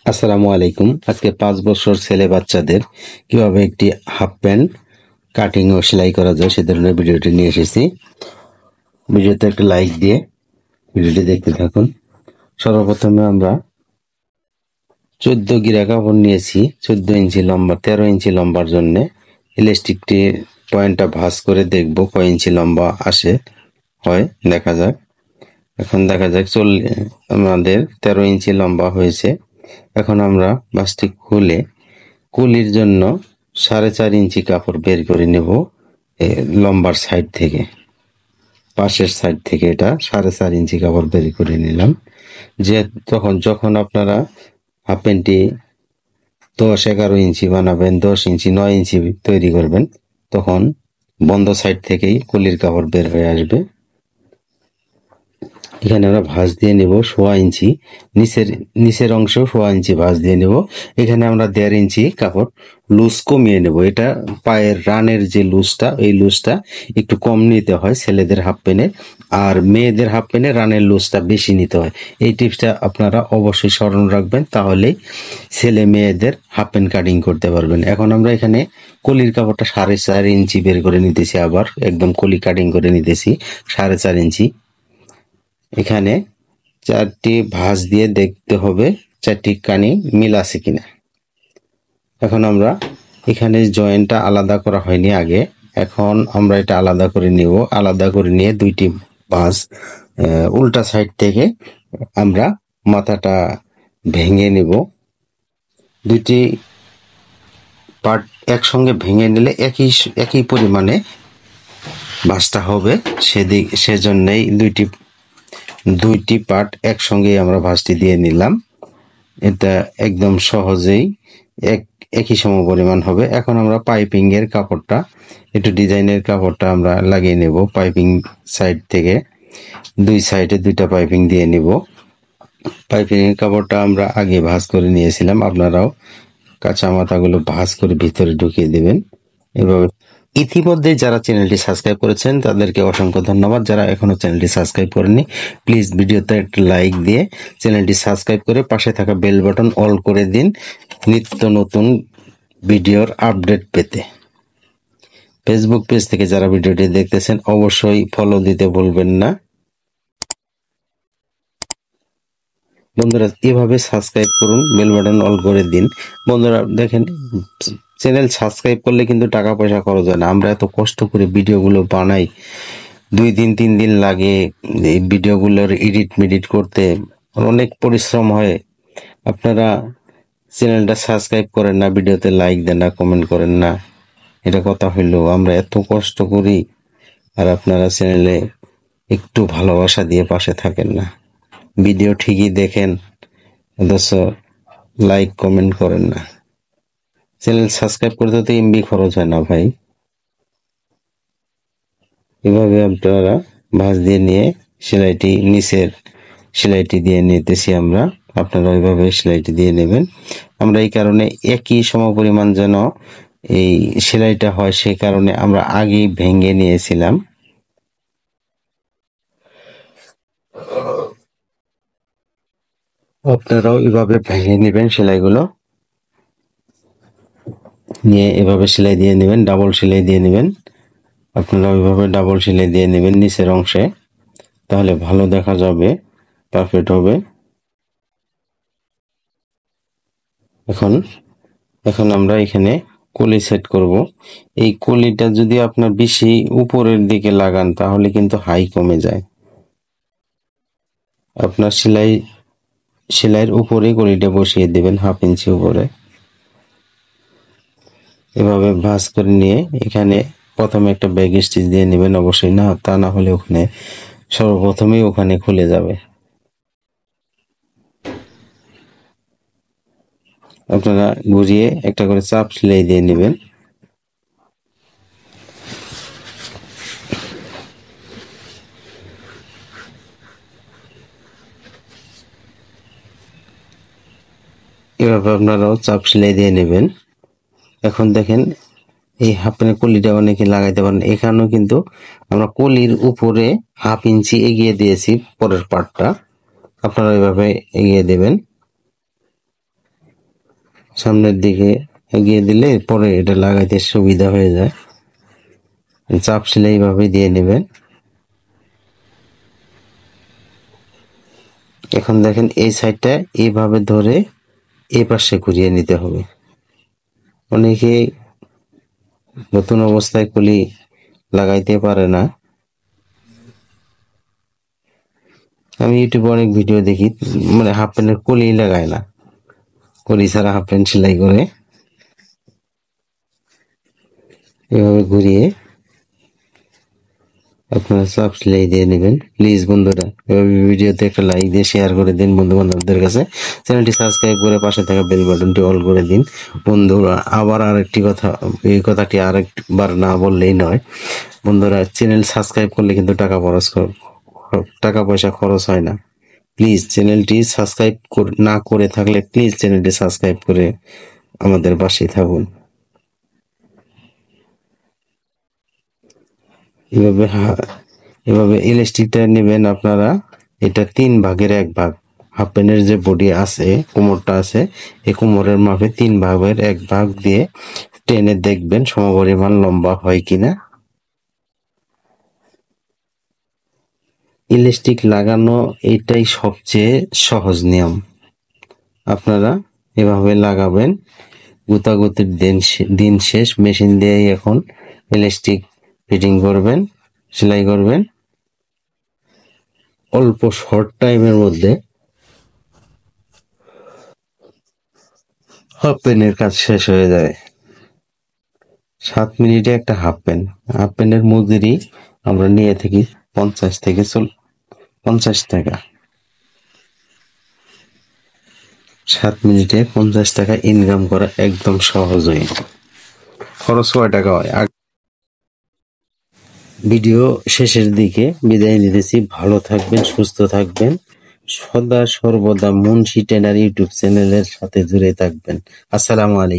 আসসালামু আলাইকুম। আজকে 5 বছর ছেলে বাচ্চাদের কিভাবে একটি হাফ প্যান্ট কাটিং ও সেলাই করা যায় সে ধরনের ভিডিওটি নিয়ে এসেছি। ভিডিওতে একটা লাইক দিয়ে ভিডিওটি দেখতে থাকুন। সর্বপ্রথমে আমরা 14 গিরা কাপড় নিয়েছি, 14 ইঞ্চি লম্বা, 13 ইঞ্চি লম্বার জন্য ইলাস্টিকটি পয়েন্টটা ভাঁজ করে দেখব কয় ইঞ্চি লম্বা আসে হয়, দেখা যাক। এখন দেখা যাক আমাদের 13 ইঞ্চি লম্বা হয়েছে। এখন আমরা বাসটি খুলে কুলির জন্য 4.5 ইঞ্চি কাপড় বের করে নেব লম্বার সাইড থেকে, পাশের সাইড থেকে এটা 4.5 ইঞ্চি কাপড় বের করে নিলাম। যে যখন আপনারা হাফ প্যান্টটি 10-11 ইঞ্চি বানাবেন, 10 ইঞ্চি 9 ইঞ্চি তৈরি করবেন, তখন বন্ধ সাইড থেকেই কুলির কাপড় বের হয়ে আসবে। এখানে আমরা ভাঁজ দিয়ে নেব 1.5 ইঞ্চি, নিচের অংশ 1.5 ইঞ্চি ভাঁজ দিয়ে নেব। এখানে আমরা 1.5 ইঞ্চি কাপড় লুজ কমিয়ে নেব। এটা পায়ের রানের যে লুজটা, এই লুজটা একটু কম নিতে হয় ছেলেদের হাফ প্যান্টের, আর মেয়েদের হাফ প্যান্টের রানের লুজটা বেশি নিতে হয়। এই টিপসটা আপনারা অবশ্যই স্মরণ রাখবেন, তাহলেই ছেলে মেয়েদের হাফ প্যান্ট কাটিং করতে পারবেন। এখন আমরা এখানে কলির কাপড়টা 4.5 ইঞ্চি বের করে নিতেছি, আবার একদম কলি কাটিং করে নিতেছি 4.5 ইঞ্চি। এখানে 4টি ভাঁজ দিয়ে দেখতে হবে 4টি কানি মিল আছে কিনা। এখন আমরা এখানে জয়েন্টটা আলাদা করা হয়নি আগে, এখন আমরা এটা আলাদা করে নিব। আলাদা করে নিয়ে 2টি ভাঁজ উল্টা সাইড থেকে আমরা মাথাটা ভেঙে নিব। 2টি পার্ট একসঙ্গে ভেঙে নিলে একই পরিমাণে ভাঁজটা হবে, সেজন্যই দুইটি পার্ট একসঙ্গে আমরা ভাঁজটি দিয়ে নিলাম। এটা একদম সহজেই একই সম পরিমাণ হবে। এখন আমরা পাইপিং এর কাপড়টা, একটু ডিজাইনের কাপড়টা আমরা লাগিয়ে নেব। পাইপিং সাইড থেকে 2 সাইডে 2টা পাইপিং দিয়ে নিব। পাইপিং এর কাপড়টা আমরা আগে ভাঁজ করে নিয়েছিলাম, আপনারাও কাঁচা মাথাগুলো ভাঁজ করে ভিতরে ঢুকিয়ে দেবেন এভাবে। ইতিমধ্যে যারা চ্যানেলটি সাবস্ক্রাইব করেছেন তাদেরকে অসংখ্য ধন্যবাদ। যারা এখনো চ্যানেলটি সাবস্ক্রাইব করেনি, প্লিজ ভিডিওতে একটা লাইক দিয়ে চ্যানেলটি সাবস্ক্রাইব করে পাশে থাকা বেল বাটন অল করে দিন নিত্য নতুন ভিডিওর আপডেট পেতে। ফেসবুক পেজ থেকে যারা ভিডিওটি দেখতেছেন অবশ্যই ফলো দিতে ভুলবেন না। বন্ধুরা এভাবে সাবস্ক্রাইব করুন, বেল বাটন অল করে দিন। বন্ধুরা দেখেন, চ্যানেল সাবস্ক্রাইব করলে কিন্তু টাকা পয়সা খরচ হয় না। আমরা এত কষ্ট করে ভিডিওগুলো বানাই, 2 দিন 3 দিন লাগে এই ভিডিওগুলোর এডিট করতে, অনেক পরিশ্রম হয়। আপনারা চ্যানেলটা সাবস্ক্রাইব করেন না, ভিডিওতে লাইক দেন না, কমেন্ট করেন না, এটা কথা হইলো? আমরা এত কষ্ট করি আর আপনারা চ্যানেলে একটু ভালোবাসা দিয়ে পাশে থাকেন না। ভিডিও ঠিকই দেখেন অথচ লাইক কমেন্ট করেন না। চ্যানেল সাবস্ক্রাইব করতে তো এমবি খরচ হয় না ভাই। এভাবে আপনারা ভাঁজ দিয়ে নিয়ে নিচের সেলাইটি দিয়ে নিতেছি আমরা, আপনারা ওইভাবে সেলাইটি দিয়ে নেবেন। আমরা এই কারণে একই সমপরিমাণ যেন এই সেলাইটা হয়, সেই কারণে আমরা আগেই ভেঙে নিয়েছিলাম। আপনারাও এভাবে ভেঙে নেবেন সেলাইগুলো, নিয়ে এভাবে সেলাই দিয়ে নেবেন, ডাবল সেলাই দিয়ে নেবেন। আপনারা ওইভাবে ডাবল সেলাই দিয়ে নেবেন নিচের অংশে, তাহলে ভালো দেখা যাবে, পারফেক্ট হবে। এখন আমরা এখানে কলি সেট করব। এই কলিটা যদি আপনার বেশি উপরের দিকে লাগান তাহলে কিন্তু হাই কমে যায়। আপনার সেলাইয়ের উপরে কলিটা বসিয়ে দেবেন 1/2 ইঞ্চি উপরে। এভাবে ভাঁজ করে নিয়ে এখানে প্রথমে একটা ব্যাক স্টিচ দিয়ে নেবেন অবশ্যই, না তা না হলে সর্বপ্রথমেই ওখানে খুলে যাবে। আপনারা ঘুরিয়ে একটা করে চাপ সেলাই দিয়ে নেবেন। এভাবে আপনারাও চাপ সেলাই দিয়ে নেবেন। এখন দেখেন এই হাফ প্যান্টের কলিটা অনেকে লাগাইতে পারেন। এখানেও কিন্তু আমরা কলির উপরে 1/2 ইঞ্চি এগিয়ে দিয়েছি পরের পার্টটা, আপনারা এভাবে এগিয়ে দেবেন। সামনের দিকে এগিয়ে দিলে পরে এটা লাগাইতে সুবিধা হয়ে যায়। চাপ সেলাই এইভাবে দিয়ে নেবেন। এখন দেখেন এই সাইডটা এইভাবে ধরে এই পাশে ঘুরিয়ে নিতে হবে। অনেকে নতুন অবস্থায় কলি লাগাইতে পারে না। আমি ইউটিউবে অনেক ভিডিও দেখি, মানে হাফ প্যান্টের কলি লাগায় না, কলি ছাড়া হাফ প্যান্ট সেলাই করে। এভাবে ঘুরিয়ে আপনারা চাপ সেলাই দিয়ে নেবেন। প্লিজ বন্ধুরা, এভাবে ভিডিওতে একটা লাইক দিয়ে শেয়ার করে দিন বন্ধু বান্ধবদের কাছে। চ্যানেলটি সাবস্ক্রাইব করে পাশে থাকা বেল বাটনটি অল করে দিন। বন্ধুরা আবার আরেকটি কথা, এই কথাটি আরেকবার না বললেই নয়। বন্ধুরা, চ্যানেল সাবস্ক্রাইব করলে কিন্তু টাকা পয়সা খরচ হয় না। প্লিজ চ্যানেলটি সাবস্ক্রাইব না করে থাকলে প্লিজ চ্যানেলটি সাবস্ক্রাইব করে আমাদের পাশে থাকুন। এভাবে এভাবে ইলাস্টিকটা নেবেন আপনারা। এটা 3 ভাগের 1 ভাগ। হাফ প্যান্টের যে বডি আছে, কোমরটা আছে, এই কোমরের মাপে 3 ভাগের 1 ভাগ দিয়ে টেনে দেখবেন সমপরিমাণ লম্বা হয় কিনা। ইলাস্টিক লাগানো এটাই সবচেয়ে সহজ নিয়ম। আপনারা এভাবে লাগাবেন। গুতাগুতির দিন শেষ, মেশিন দিয়েই এখন ইলাস্টিক ফিটিং করবেন, সেলাই করবেন। অল্প শর্ট টাইমের মধ্যে হাফ প্যান্টের কাজ শেষ হয়ে যায়। 7 মিনিটে একটা হাফ প্যান্ট। হাফ প্যান্টের মজুরি আমরা নিয়ে থাকি 50 টাকা। 7 মিনিটে 50 টাকা ইনকাম করা একদম সহজই। খরচ কয় টাকা হয়? ভিডিও শেষের দিকে বিদায় নিতেছি। ভালো থাকবেন, সুস্থ থাকবেন, সদা সর্বদা মুন্সি টেনার ইউটিউব চ্যানেলের সাথে জুড়ে থাকবেন। আসসালামু আলাইকুম।